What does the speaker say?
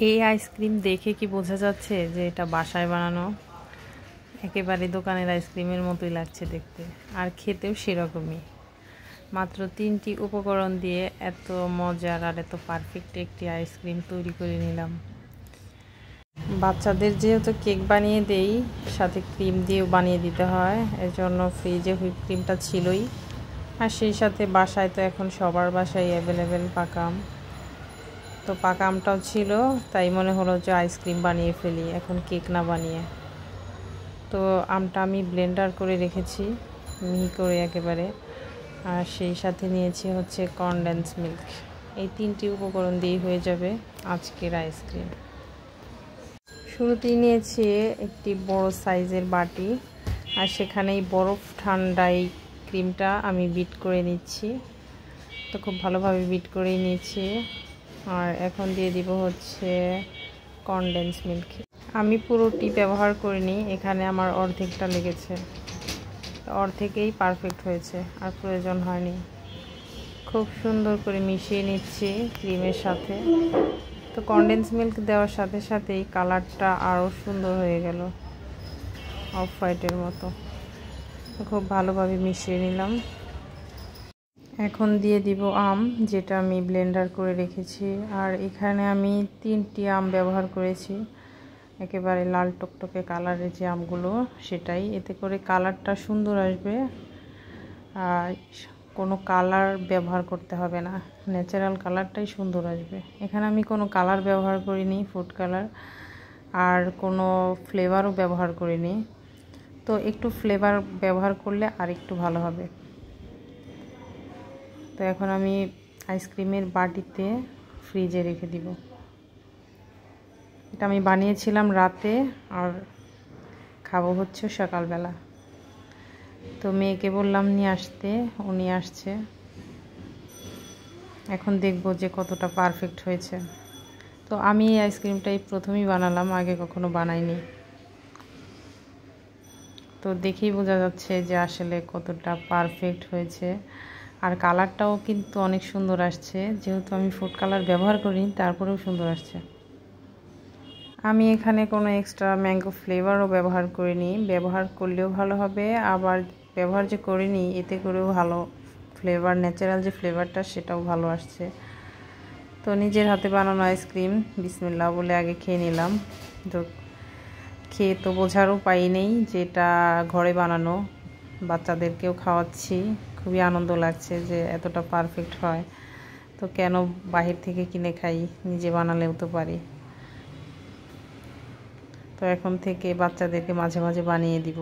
এই আইসক্রিম দেখে কি বোঝা যাচ্ছে যে এটা বাসায় বানানো? একেবারে দোকানের আইসক্রিমের মতোই লাগছে দেখতে, আর খেতেও সেরকমই। মাত্র 3টি উপকরণ দিয়ে এত মজার আর এত পারফেক্ট একটি আইসক্রিম তৈরি করে নিলাম। বাচ্চাদের যেহেতু কেক বানিয়ে দেই, সাথে ক্রিম দিয়েও বানিয়ে দিতে হয়, এজন্য ফ্রিজে হুইপ ক্রিমটা ছিলই। আর সেই সাথে বাসায় তো এখন সবার বাসায় অ্যাভেলেবেল পাকা আম, তো পাকা আমটাও ছিল, তাই মনে হলো যে আইসক্রিম বানিয়ে ফেলি এখন কেক না বানিয়ে। তো আমটা আমি ব্লেন্ডার করে রেখেছি মিহি করে একেবারে, আর সেই সাথে নিয়েছি হচ্ছে কনডেন্স মিল্ক। এই 3টি উপকরণ দিয়েই হয়ে যাবে আজকের আইসক্রিম। শুরুতেই নিয়েছি একটি বড় সাইজের বাটি, আর সেখানেই বরফ ঠান্ডাই ক্রিমটা আমি বিট করে নিচ্ছি। তো খুব ভালোভাবে বিট করেই নিয়েছি। আর এখন দিয়ে দিব হচ্ছে কনডেন্স মিল্ক। আমি পুরোটি ব্যবহার করিনি, এখানে আমার অর্ধেকটা লেগেছে, অর্ধেকেই পারফেক্ট হয়েছে, আর প্রয়োজন হয়নি। খুব সুন্দর করে মিশিয়ে নিচ্ছি ক্রিমের সাথে। তো কনডেন্স মিল্ক দেওয়ার সাথে সাথেই কালারটা আরও সুন্দর হয়ে গেল, অফ হোয়াইটের মতো। খুব ভালোভাবে মিশিয়ে নিলাম। এখন দিয়ে দিব আম, যেটা আমি ব্লেন্ডার করে রেখেছি। আর এখানে আমি 3টি আম ব্যবহার করেছি, একেবারে লাল টকটকে কালারের যে আমগুলো, সেটাই। এতে করে কালারটা সুন্দর আসবে, আর কোনো কালার ব্যবহার করতে হবে না, ন্যাচারাল কালারটাই সুন্দর আসবে। এখানে আমি কোনো কালার ব্যবহার করিনি, ফুড কালার, আর কোনো ফ্লেভারও ব্যবহার করিনি। তো একটু ফ্লেভার ব্যবহার করলে আর একটু ভালো হবে। তো এখন আমি আইসক্রিমের বাটিতে ফ্রিজে রেখে দিব। এটা আমি বানিয়েছিলাম রাতে, আর খাবো হচ্ছে সকালবেলা। তো মেয়েকে বললাম নিয়ে আসতে, ও নিয়ে আসছে। এখন দেখবো যে কতটা পারফেক্ট হয়েছে। তো আমি এই আইসক্রিমটাই প্রথমেই বানালাম, আগে কখনো বানাইনি। তো দেখেই বোঝা যাচ্ছে যে আসলে কতটা পারফেক্ট হয়েছে। আর কালারটাও কিন্তু অনেক সুন্দর আসছে, যেহেতু আমি ফুড কালার ব্যবহার করিনি, তারপরেও সুন্দর আসছে। আমি এখানে কোনো এক্সট্রা ম্যাঙ্গো ফ্লেভারও ব্যবহার করিনি, ব্যবহার করলেও ভালো হবে, আবার ব্যবহার যে করিনি এতে করেও ভালো ফ্লেভার, ন্যাচারাল যে ফ্লেভারটা সেটাও ভালো আসছে। তো নিজের হাতে বানানো আইসক্রিম বিসমিল্লাহ বলে আগে খেয়ে নিলাম। তো খেয়ে তো বোঝার উপায় নেই যে এটা ঘরে বানানো, বাচ্চাদেরকেও খাওয়াচ্ছি। খুবই আনন্দ লাগছে যে এতটা পারফেক্ট হয়, তো কেন বাহির থেকে কিনে খাই, নিজে বানালেও তো পারি। তো এখন থেকে বাচ্চাদেরকে মাঝে মাঝে বানিয়ে দিব।